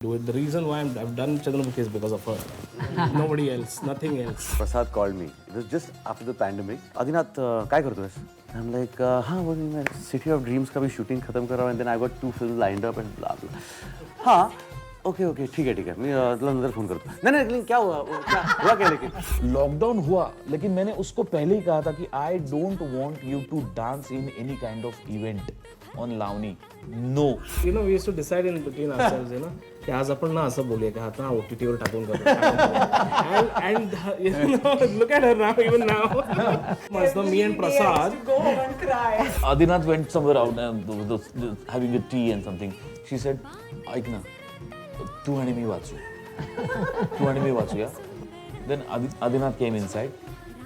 Do it. The reason why I've done Chandramukhi is because of her. Nobody else, nothing else. Prasad called me. It was just after the pandemic. Adinath, क्या करते हो? I'm like, हाँ वो मैं City of Dreams का भी shooting खत्म कर रहा हूँ and then I got 2 films lined up and blah blah. हाँ, okay, ठीक है. मैं अंदर फोन करता हूँ. नहीं लेकिन क्या हुआ? क्या हुआ क्या लेकिन? लॉकडाउन हुआ लेकिन मैंने उसको पहले ही कहा था कि I don't want you to dance in any kind of event on lavani. No. You know, we used to decide in between ourselves, you know, कि आज आपण ना असं बोलूया की आता OTT वर टाकून करू. And you know, look at her now, even now. So me and Prasad. Go home and cry. Adinath went somewhere out and was having a tea and something. She said, ऐक ना, तू आणि मी वाचूया. Then Adinath came inside.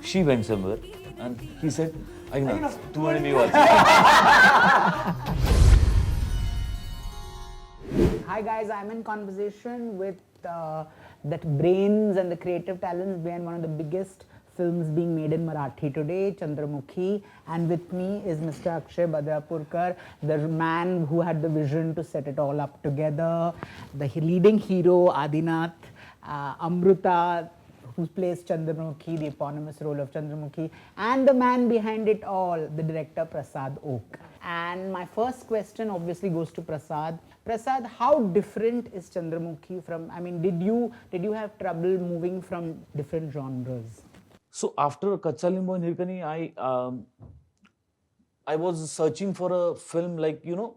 She went somewhere and he said, ऐक ना, तू आणि मी वाचूया. Hi guys, I'm in conversation with that brains and the creative talents behind one of the biggest films being made in Marathi today, Chandramukhi, and with me is Mr. Akshay Badrapurkar, the man who had the vision to set it all up together, the leading hero Adinath, Amruta, who plays Chandramukhi, the eponymous role of Chandramukhi, and the man behind it all, the director Prasad Oak. And my first question obviously goes to Prasad. Prasad, how different is Chandramukhi from, I mean, did you have trouble moving from different genres? So after Katsalimbo and Hirkani, I was searching for a film like, you know,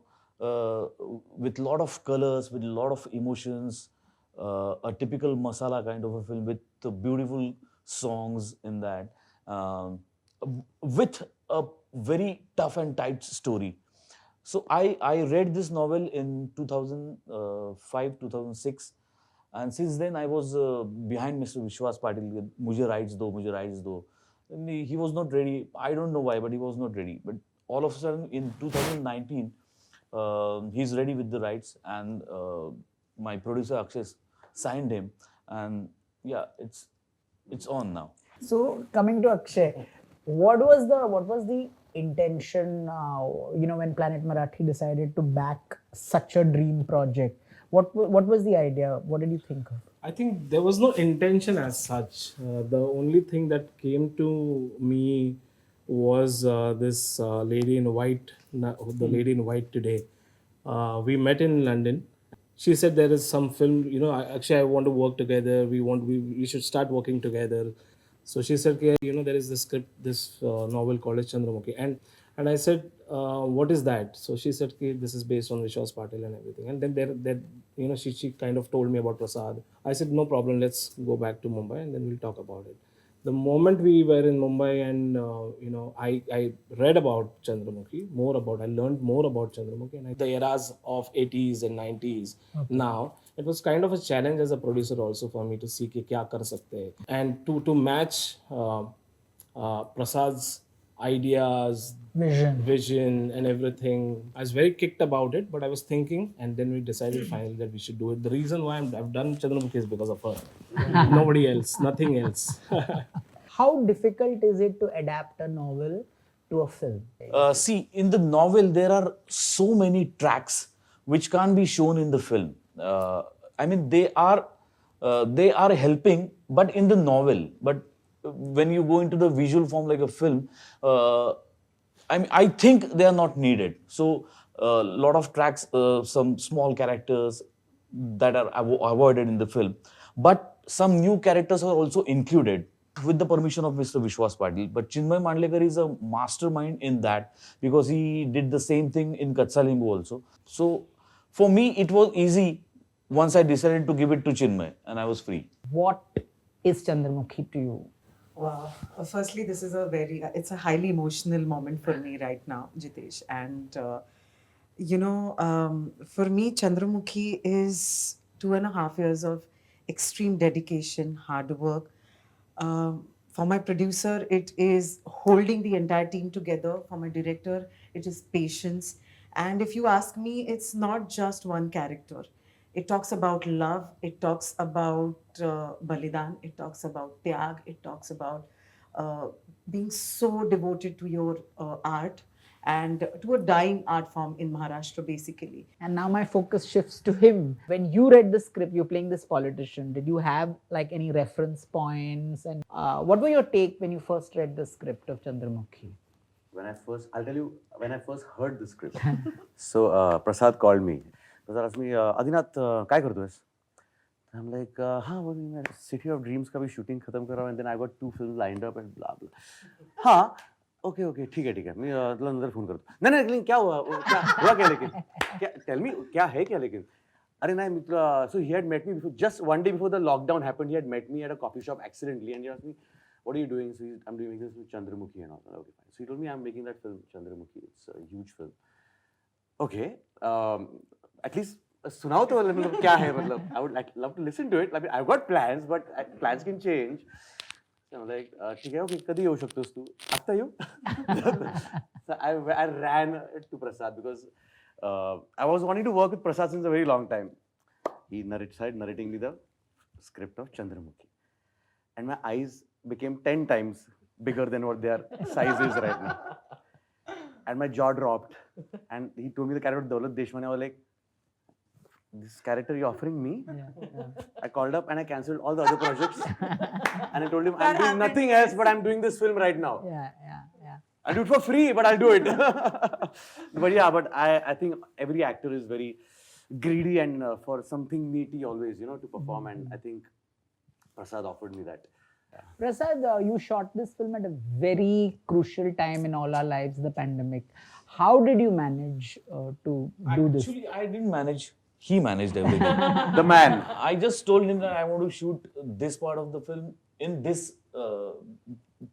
with a lot of colors, with a lot of emotions, a typical masala kind of a film with beautiful songs in that, with a very tough and tight story. So I read this novel in 2005, 2006. And since then, I was behind Mr. Vishwas Patil. Mujhe rights do. And he was not ready. I don't know why, but he was not ready. But all of a sudden, in 2019, he's ready with the rights, and my producer Akshay signed him, and yeah, it's on now. So coming to Akshay, what was the intention, you know, when Planet Marathi decided to back such a dream project? What was the idea? What did you think of? I think there was no intention as such. The only thing that came to me was this lady in white, the lady in white today. We met in London. She said there is some film, you know, actually I want to work together. We should start working together. So she said, you know, there is this script, this novel called as Chandramukhi. And I said, what is that? So she said, this is based on Vishwas Patil and everything. And then there you know, she kind of told me about Prasad. I said, no problem, let's go back to Mumbai and then we'll talk about it. The moment we were in Mumbai and, you know, I read about Chandramukhi, I learned more about Chandramukhi and the eras of 80s and 90s. Okay. Now, it was kind of a challenge as a producer also for me to see कि क्या कर सकते हैं. And to match Prasad's ideas, vision and everything. I was very kicked about it, but I was thinking, and then we decided finally that we should do it. The reason why I've done Chandramukhi is because of her. Nobody else, nothing else. How difficult is it to adapt a novel to a film? See, in the novel, there are so many tracks which can't be shown in the film. I mean, they are helping, but in the novel. But when you go into the visual form like a film, I think they are not needed. So a lot of tracks, some small characters that are avoided in the film, but some new characters are also included with the permission of Mr. Vishwas Patil. But Chinmay Mandlekar is a mastermind in that because he did the same thing in Katsalimbo also. So for me, it was easy once I decided to give it to Chinmay and I was free. What is Chandramukhi to you? Wow. Firstly, this is it's a highly emotional moment for me right now, Jitesh. And, you know, for me, Chandramukhi is 2.5 years of extreme dedication, hard work. For my producer, it is holding the entire team together. For my director, it is patience. And if you ask me, it's not just one character. It talks about love, it talks about Balidan, it talks about Tyag, it talks about being so devoted to your art and to a dying art form in Maharashtra, basically. And now my focus shifts to him. When you read the script, you're playing this politician. Did you have like any reference points? And what were your take when you first read the script of Chandramukhi? I'll tell you, when I first heard the script, so Prasad called me. Prasad asked me, Adinath, काय करतोयस? I'm like, हाँ वो मैं City of Dreams का भी shooting खत्म कर रहा हूँ, and then I got 2 films lined up and blah blah. हाँ, okay, ठीक है, मैं तुला नंतर फोन करतो. नहीं, लेकिन क्या हुआ? क्या हुआ क्या लेकिन? क्या? Tell me, क्या है क्या लेकिन? अरे नहीं मित्र, so he had met me before, just one day before the lockdown happened. He had met me at a coffee shop accidentally, and he asked me, "What are you doing?" So I'm doing this with Chandramukhi and all. Okay, fine. So he told me I'm making that film Chandramukhi. It's a huge film. Okay, at least सुनाओ तो मतलब क्या है मतलब I would love to listen to it. I mean, I've got plans, but plans can change. So I'm like, ठीक है, okay, कधी येऊ शकतोस तू? आत्ता येऊ? So I ran to Prasad because I was wanting to work with Prasad since a very long time. He started narrating me the script of Chandramukhi, and my eyes became 10 times bigger than what their size is right now. And my jaw dropped. And he told me the character Daulat Deshmani. I was like, this character you're offering me? I called up and I cancelled all the other projects. And I told him, I'm doing nothing else, but I'm doing this film right now. Yeah. I'll do it for free, but I'll do it. But yeah, but I think every actor is very greedy and for something meaty always, to perform. And I think Prasad offered me that. Prasad, you shot this film at a very crucial time in all our lives, the pandemic. How did you manage to do this? Actually, I didn't manage. He managed everything. The man. I just told him that I want to shoot this part of the film in this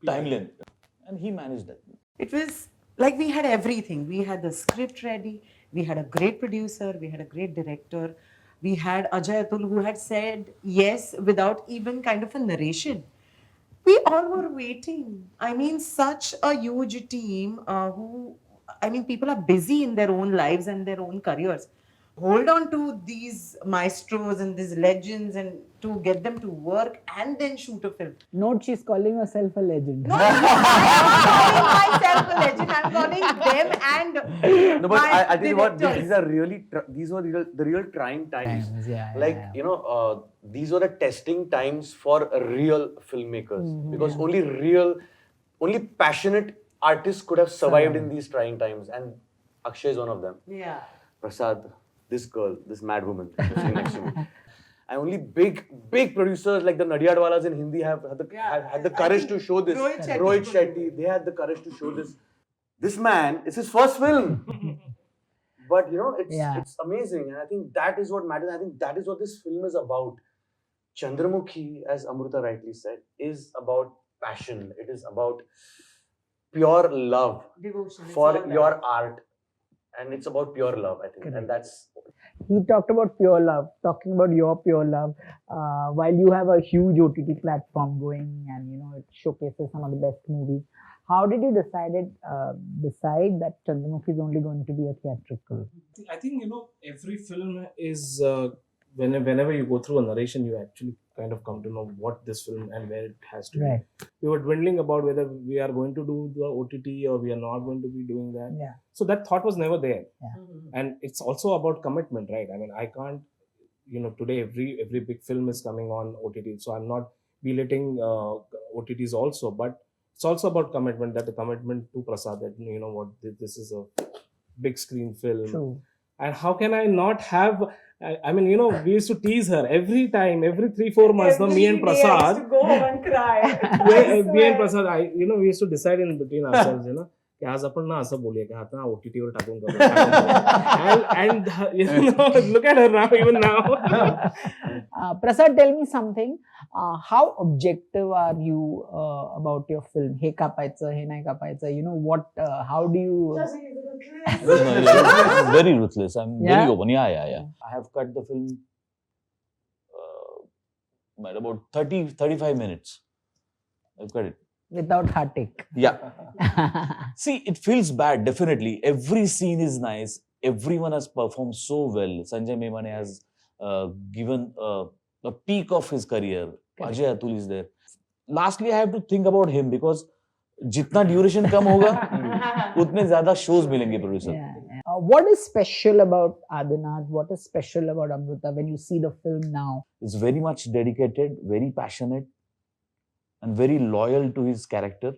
time length. And he managed that. It was like we had everything. We had the script ready. We had a great producer. We had a great director. We had Ajay Atul who had said yes without even kind of a narration. We all were waiting. I mean, such a huge team people are busy in their own lives and their own careers. Hold on to these maestros and these legends and to get them to work and then shoot a film. Note, she's calling herself a legend. No, I'm calling myself a legend. I'm calling them and No, but my I tell you what, directors. these are really, these were the real trying times. These were the testing times for real filmmakers because only passionate artists could have survived in these trying times, and Akshay is one of them. Yeah. Prasad, this girl, this mad woman sitting next to me. And only big producers like the Nadiyadwalas in Hindi have had the courage to show this. Rohit Shetty, they had the courage to show this. This man, it's his first film. But it's amazing. And I think that is what matters. I think that is what this film is about. Chandramukhi, as Amruta rightly said, is about passion. It is about pure love Devotion. for your art. And it's about pure love, I think. Correct. And that's... He talked about pure love, talking about your pure love, while you have a huge OTT platform going and, it showcases some of the best movies. How did you decide that Chandramukhi is only going to be a theatrical? I think, every film is, whenever you go through a narration, you actually kind of come to know what this film and where it has to Right. be. We were dwindling about whether we are going to do the OTT or we are not going to be doing that. Yeah. So that thought was never there. Yeah. And it's also about commitment, right? I mean, I can't, today every big film is coming on OTT. So I'm not belittling OTTs also, but it's also about commitment, that the commitment to Prasad, that, this is a big screen film. True. And how can I not have, we used to tease her every time, every 3-4 months, me and Prasad. I used to go home and cry. Me and Prasad, we used to decide in between ourselves, की आज आपण ना असं बोलूया की आता OTT वर टाकून and look at her now, even now. Prasad, tell me something. How objective are you about your film? हे कापायचं, हे नाही कापायचं. How do you? Very ruthless. I'm Yeah? very open. Yeah. I have cut the film at about 35 minutes. I've cut it. Without heartache. Yeah. See, it feels bad, definitely. Every scene is nice. Everyone has performed so well. Sanjay Memane has given a peak of his career. Ajay Atul is there. Lastly, I have to think about him because जितना duration कम होगा उतने ज्यादा shows मिलेंगे producer. Yeah, yeah. What is special about Adinath? What is special about Amruta when you see the film now? Is very much dedicated, very passionate, and very loyal to his character.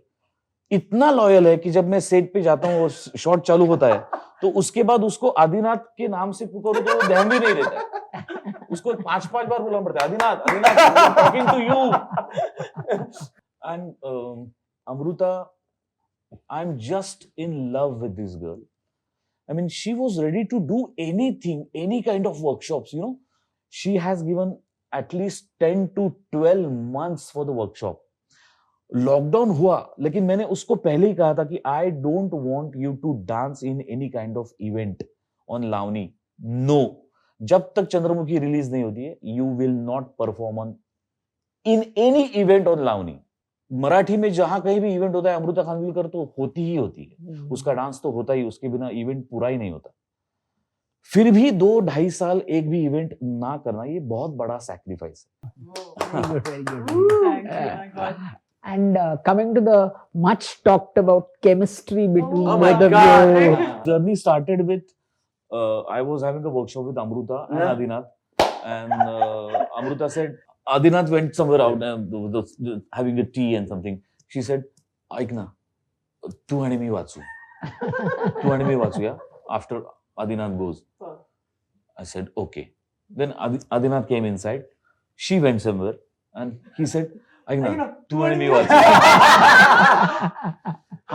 इतना loyal है कि जब मैं set पे जाता हूँ, वो shot चालू होता है, तो उसके बाद उसको आदिनाथ के नाम से पुकारो तो वो ध्यान भी नहीं देता है. उसको 5-5 बार बोलना पड़ता है, Adinath, Adinath, talking to you. And Amruta, I'm just in love with this girl. I mean, she was ready to do anything, any kind of workshops, you know. She has given at least 10 to 12 months for the workshop. Lockdown हुआ, लेकिन मैंने उसको पहले ही कहा था कि I don't want you to dance in any kind of event on lavani. No, जब तक चंद्रमुखी रिलीज नहीं होती है, you will not perform on in any event on lavani. Marathi में जहां कहीं भी इवेंट होता है, अमृता खानविलकर तो होती ही होती है, उसका डांस तो होता ही, उसके बिना इवेंट पूरा ही नहीं होता. फिर भी 2-2.5 साल एक भी इवेंट ना करना, ये बहुत बड़ा सैक्रिफाइस है. Very good, very good. And coming to the much talked about chemistry between both of you. Journey started with I was having a workshop with Amruta and Adinath, and Amruta said, Adinath went somewhere out having a tea and something. She said, "Aik na, tu आणि मी वाचू. तू आणि मी वाचूया after Adinath goes." I said, "Okay." Then Adinath came inside. She went somewhere and he said, "Aik na, tu आणि मी वाचू."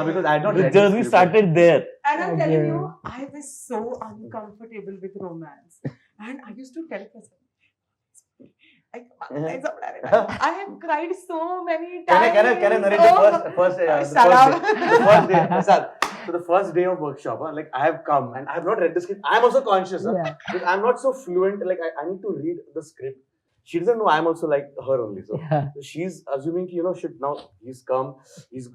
Because I had not The read journey script. started there. And I'm telling you, I was so uncomfortable with romance. And I used to tell Prasad, I have cried so many times. Can I narrate the first day? The first day, Prasad. So the first day of workshop, like I have come and I have not read the script. I am also conscious. Yeah. Because I'm not so fluent. Like I need to read the script. She doesn't know I'm also like her only. So, so she's assuming, shit, now he's come.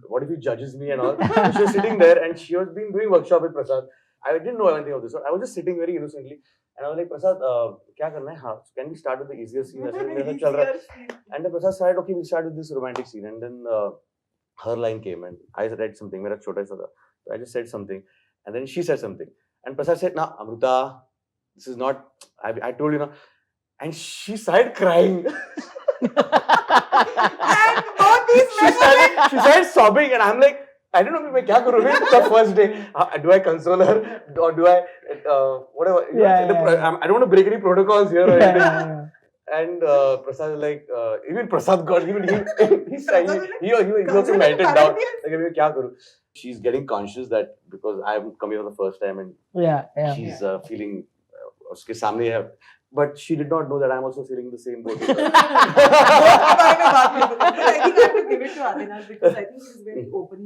What if he judges me and all? So she was sitting there and she was been doing workshop with Prasad. I didn't know anything of this. So I was just sitting very innocently. And I was like, Prasad, kya karna hai? Haan, so can we start with the easier scene? And then Prasad started, okay, we'll start with this romantic scene. And then her line came and I read something. Mera chota sa tha. So I just said something. And then she said something. And Prasad said, nah, Amruta, this is not, I told you, and she started crying. And both these men She started sobbing and I'm like, I don't know what to do the first day. Do I console her or do I, whatever. I don't want to break any protocols here or anything. And Prasad is like, even Prasad got, even he's trying, he also melted down. Like, kya karu? She's getting conscious that because I'm coming for the first time and she's feeling, uske samne hai. But she did not know that I'm also feeling the same boat. But I think I have to give it to Adinath because I think he was very open.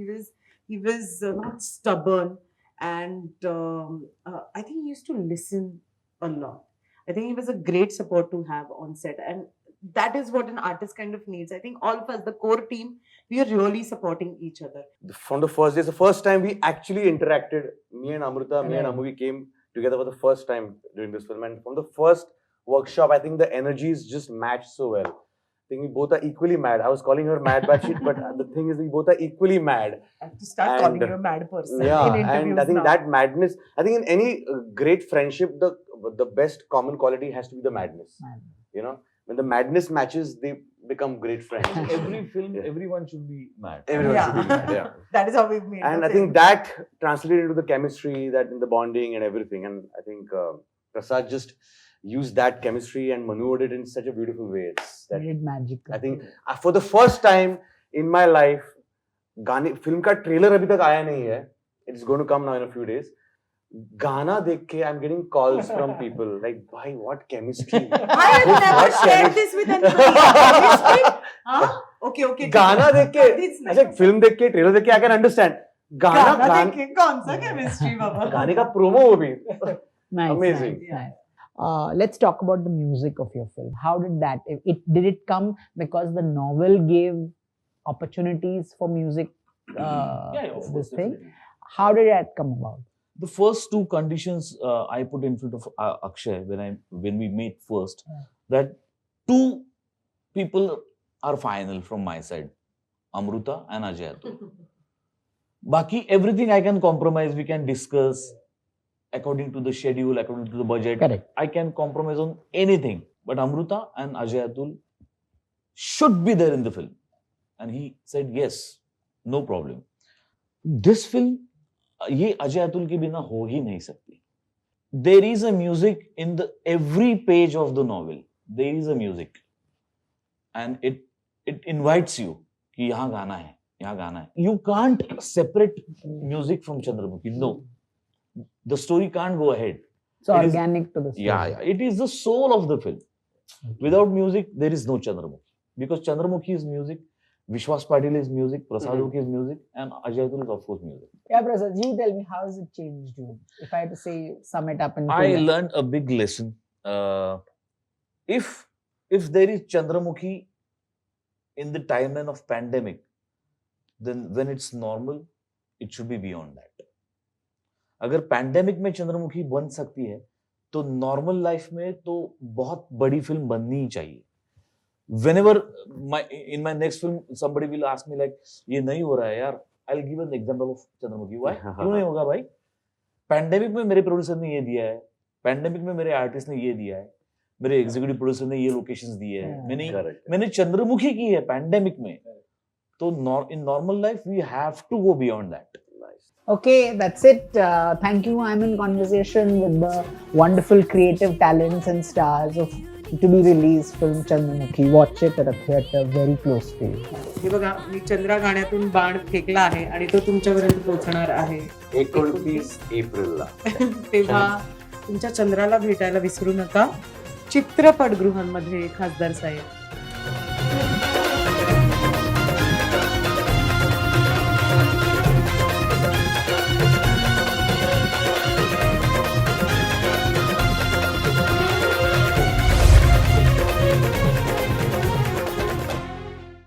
He was not stubborn, and I think he used to listen a lot. I think he was a great support to have on set, and that is what an artist kind of needs. I think all of us, the core team, we are really supporting each other. From the first day, it's the first time we actually interacted. Me and Amruta, me and Amu, we came together for the first time during this film, and from the first workshop, I think the energies just matched so well. I think we both are equally mad. I was calling her mad batshit, but the thing is, we both are equally mad. I have to start calling you a mad person. Yeah, in interviews and I think now. that madness. I think in any great friendship, the best common quality has to be the madness. You know, when the madness matches, they become great friends. Every film, everyone should be mad. Everyone should be mad. Yeah. That is how we've made. And the I film. think that translated into the chemistry, that in the bonding and everything. And I think Prasad just used that chemistry and maneuvered it in such a beautiful way. Made magic. I think for the first time in my life, film का trailer अभी तक आया नहीं है. It's going to come now in a few days. Gana dekh ke, I'm getting calls from people like, "Bhai, what chemistry?" I have never shared this with anybody. Chemistry? Huh? Okay. Gana dekh ke, It's I said film dekh ke, trailer dekh ke, I can understand. Gana dekh ke, kaun sa chemistry, Baba? गाने का promo वो भी. Nice, Amazing. Nice. Let's talk about the music of your film. How did that? Did it come because the novel gave opportunities for music? Of course, thing. definitely. How did that come about? The first two conditions I put in front of Akshay when we met first, that two people are final from my side, Amruta and Ajay. Baki everything I can compromise. We can discuss according to the schedule, according to the budget. Correct. I can compromise on anything. But Amruta and Ajay Atul should be there in the film. And he said yes, no problem. This film, ये अजय अतुल के बिना हो ही नहीं सकती. There is a music in the every page of the novel. There is a music, and it invites you कि यहाँ गाना है, यहाँ गाना है. You can't separate music from Chandramukhi. No, the story can't go ahead. It's It is- organic to the story. Yeah, it is the soul of the film. Without music, there is no Chandramukhi. Because Chandramukhi is music, Vishwas Patil is music, Prasad Oak is music, and Ajay Atul is of course music. Yeah, Prasad, you tell me, how has it changed you? If I had to say, sum it up in I two lines. learned a big lesson. If there is Chandramukhi in the timeline of pandemic, then when it's normal, it should be beyond that. अगर pandemic में चंद्रमुखी बन सकती है तो normal life में तो बहुत बड़ी फिल्म बननी ही चाहिए. Whenever in my next film somebody will ask me like ये नहीं हो रहा है यार, I'll give an example of Chandramukhi. Why? क्यों नहीं होगा भाई? पैंडेमिक में मेरे प्रोड्यूसर ने ये दिया है, पैंडेमिक में मेरे आर्टिस्ट ने ये दिया है, मेरे एग्जीक्यूटिव प्रोड्यूसर ने ये लोकेशंस दिए हैं, मैंने चंद्रमुखी की है पैंडेमिक में. तो in normal life we have to go beyond that. Okay, that's it. Thank you. I'm in conversation with the wonderful creative talents and stars of to be released film Chandramukhi. Watch it at a theater very close to you. हे बघा, मी चंद्रा गाण्यातून बाण फेकला आहे आणि तो तुमच्यापर्यंत पोहोचणार आहे 29 एप्रिलला. तेव्हा तुमच्या चंद्राला भेटायला विसरू नका. चित्रपटगृहांमध्ये खासदार साहेब